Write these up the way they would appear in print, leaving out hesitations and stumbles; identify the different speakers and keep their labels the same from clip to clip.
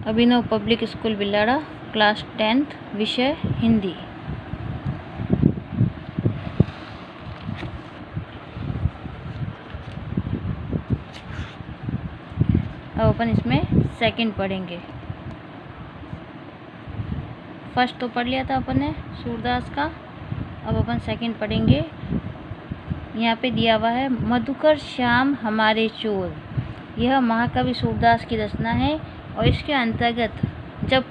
Speaker 1: अभिनव public school Bilara, class 10th, विषय हिंदी। अब अपन इसमें सेकंड पढ़ेंगे। फर्स्ट तो पढ़ लिया था अपन ने सूरदास का, अब अपन सेकंड पढ़ेंगे। यहाँ पे दिया हुआ है, मधुकर श्याम हमारे चोर। यह महाकवि सूरदास की रचना है और इसके अंतर्गत जब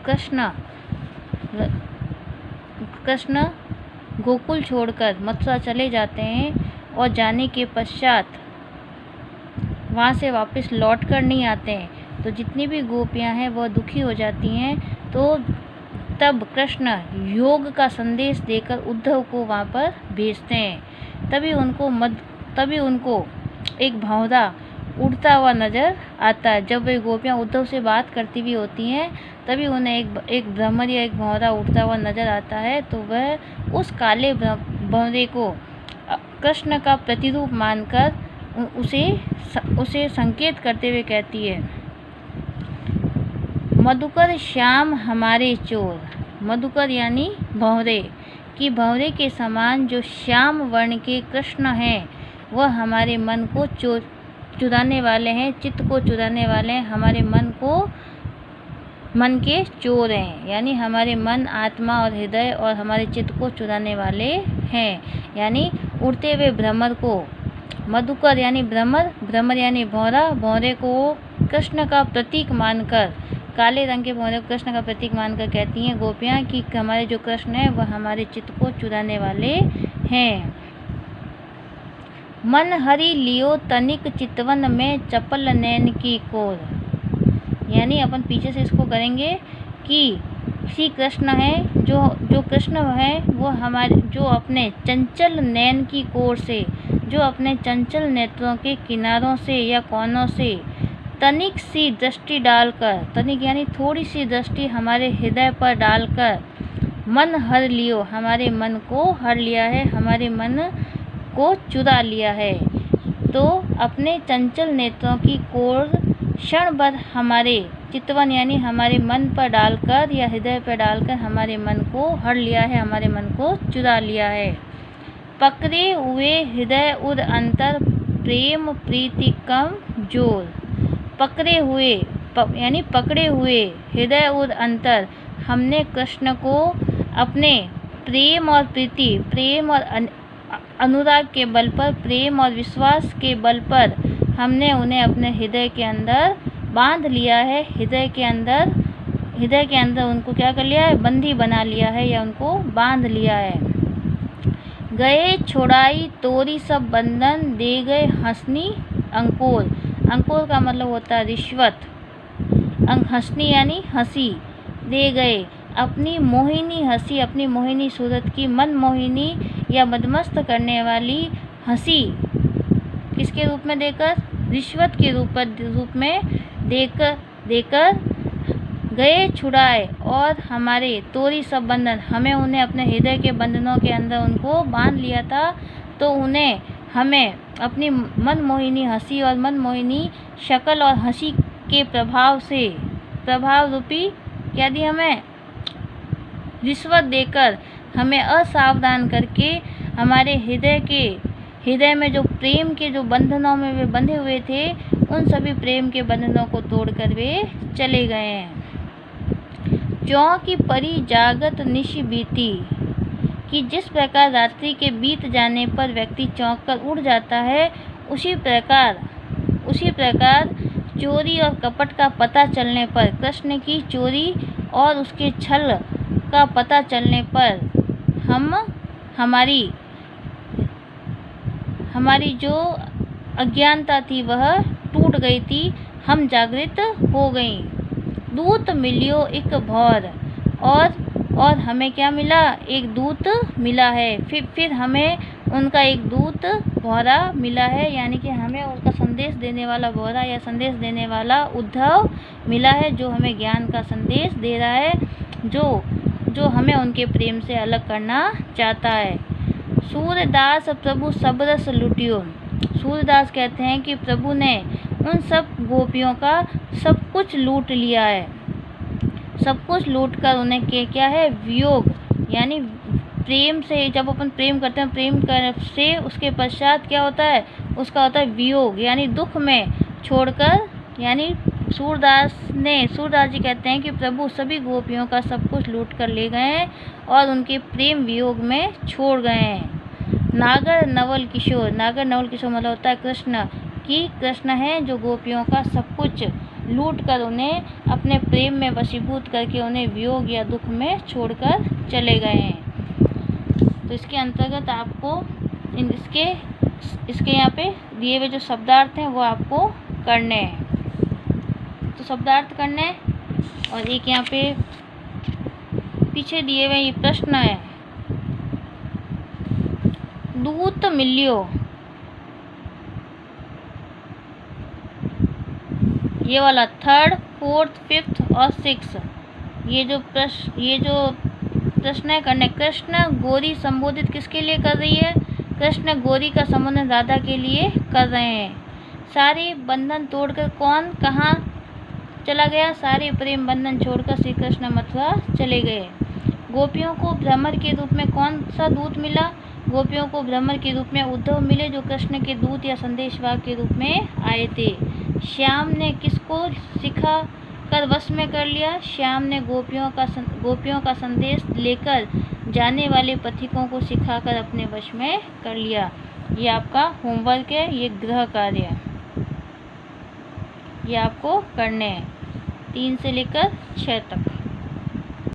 Speaker 1: कृष्ण गोकुल छोड़कर मथुरा चले जाते हैं और जाने के पश्चात वहाँ से वापस लौट कर नहीं आते हैं तो जितनी भी गोपियाँ हैं वह दुखी हो जाती हैं। तो तब कृष्ण योग का संदेश देकर उद्धव को वहाँ पर भेजते हैं। तभी उनको एक भंवरा उड़ता हुआ नज़र आता है। जब वे गोपियाँ उद्धव से बात करती भी होती हैं तभी उन्हें एक भ्रमर या एक भंवरा उड़ता हुआ नज़र आता है। तो वह उस काले भंवरे को कृष्ण का प्रतिरूप मानकर उसे संकेत करते हुए कहती है, मधुकर श्याम हमारे चोर। मधुकर यानी भंवरे कि भंवरे के समान जो श्याम वर्ण के कृष्ण हैं वह हमारे मन को चुराने वाले हैं, चित्त को चुराने वाले हैं, हमारे मन के चोर हैं। यानी हमारे मन, आत्मा और हृदय और हमारे चित्त को चुराने वाले हैं। यानी उड़ते हुए भ्रमर को मधुकर यानी भ्रमर यानी भंवरा, भंवरे को कृष्ण का प्रतीक मानकर, काले रंग के भंवरे को कृष्ण का प्रतीक मानकर कहती हैं गोपियाँ कि हमारे जो कृष्ण है वह हमारे चित्त को चुराने वाले हैं। मन हरि लियो तनिक चितवन में चपल नैन की कोर। यानी अपन पीछे से इसको करेंगे कि श्री कृष्ण है जो कृष्ण है वो हमारे जो अपने चंचल नैन की कोर से, जो अपने चंचल नेत्रों के किनारों से या कोनों से तनिक सी दृष्टि डालकर, तनिक यानी थोड़ी सी दृष्टि हमारे हृदय पर डालकर मन हर लियो, हमारे मन को हर लिया है, हमारे मन को चुरा लिया है। तो अपने चंचल नेत्रों की कोर क्षण भर हमारे चितवन यानी हमारे मन पर डालकर या हृदय पर डालकर हमारे मन को हर लिया है, हमारे मन को चुरा लिया है। पकड़े हुए हृदय उर अंतर प्रेम प्रीति कम जोर। पकड़े हुए हृदय उर अंतर, हमने कृष्ण को अपने प्रेम और प्रीति, प्रेम और अनुराग के बल पर, प्रेम और विश्वास के बल पर हमने उन्हें अपने हृदय के अंदर बांध लिया है। हृदय के अंदर उनको क्या कर लिया है, बंदी बना लिया है या उनको बांध लिया है। गए छुड़ाई तोरी सब बंधन, दे गए हंसनी अंकुर। अंकुर का मतलब होता है रिश्वत। हंसनी यानी हंसी। दे गए अपनी मोहिनी हंसी, अपनी मोहिनी सूरत की मन मोहिनी या मदमस्त करने वाली हंसी किसके रूप में देकर, रिश्वत के रूप में देकर गए छुड़ाए और हमारे तोरी सब बंधन, हमें उन्हें अपने हृदय के बंधनों के अंदर उनको बांध लिया था। तो उन्हें हमें अपनी मनमोहिनी हंसी और मनमोहिनी शक्ल और हंसी के प्रभाव रूपी क्या दी, हमें रिश्वत देकर हमें असावधान करके हमारे हृदय में जो प्रेम के जो बंधनों में वे बंधे हुए थे उन सभी प्रेम के बंधनों को तोड़कर वे चले गए हैं। ज्यों की परी जागत निश बीती, कि जिस प्रकार रात्रि के बीत जाने पर व्यक्ति चौंक कर उड़ जाता है, उसी प्रकार चोरी और कपट का पता चलने पर, कृष्ण की चोरी और उसके छल का पता चलने पर हमारी जो अज्ञानता थी वह टूट गई थी, हम जागृत हो गई। दूत मिलियो एक भौर, और हमें क्या मिला, एक दूत मिला है। फिर हमें उनका एक दूत भौरा मिला है, यानी कि हमें उनका संदेश देने वाला भौरा या संदेश देने वाला उद्धव मिला है, जो हमें ज्ञान का संदेश दे रहा है, जो हमें उनके प्रेम से अलग करना चाहता है। सूरदास प्रभु सब रस लुटियो। सूरदास कहते हैं कि प्रभु ने उन सब गोपियों का सब कुछ लूट लिया है। सब कुछ लूट कर उन्हें के क्या है वियोग, यानी प्रेम से जब अपन प्रेम करते हैं, प्रेम कर से उसके पश्चात क्या होता है, उसका होता है वियोग, यानी दुख में छोड़कर, यानी सूरदास जी कहते हैं कि प्रभु सभी गोपियों का सब कुछ लूट कर ले गए हैं और उनके प्रेम वियोग में छोड़ गए हैं। नागर नवल किशोर मतलब होता है कृष्ण, कि कृष्ण है जो गोपियों का सब कुछ लूट कर उन्हें अपने प्रेम में वशीभूत करके उन्हें वियोग या दुख में छोड़कर चले गए हैं। तो इसके अंतर्गत आपको इसके यहाँ पे दिए हुए जो शब्दार्थ हैं वो आपको करने हैं। तो शब्दार्थ करने हैं, और एक यहाँ पे पीछे दिए हुए ये प्रश्न है, दूत मिलियो, ये वाला 3rd 4th 5th और 6th, ये जो प्रश्न है करने। कृष्ण गौरी संबोधित किसके लिए कर रही है, कृष्ण गौरी का संबोधन राधा के लिए कर रहे हैं। सारे बंधन तोड़कर कौन कहाँ चला गया, सारे प्रेम बंधन छोड़कर श्री कृष्ण मथुरा चले गए। गोपियों को भ्रमर के रूप में कौन सा दूत मिला, गोपियों को भ्रमर के रूप में उद्धव मिले जो कृष्ण के दूत या संदेशवाहक के रूप में आए थे। श्याम ने किसको सिखा कर वश में कर लिया, श्याम ने गोपियों का संदेश लेकर जाने वाले पथिकों को सिखाकर अपने वश में कर लिया। ये आपका होमवर्क है, ये गृह कार्य है, ये आपको करने हैं 3 से लेकर 6 तक।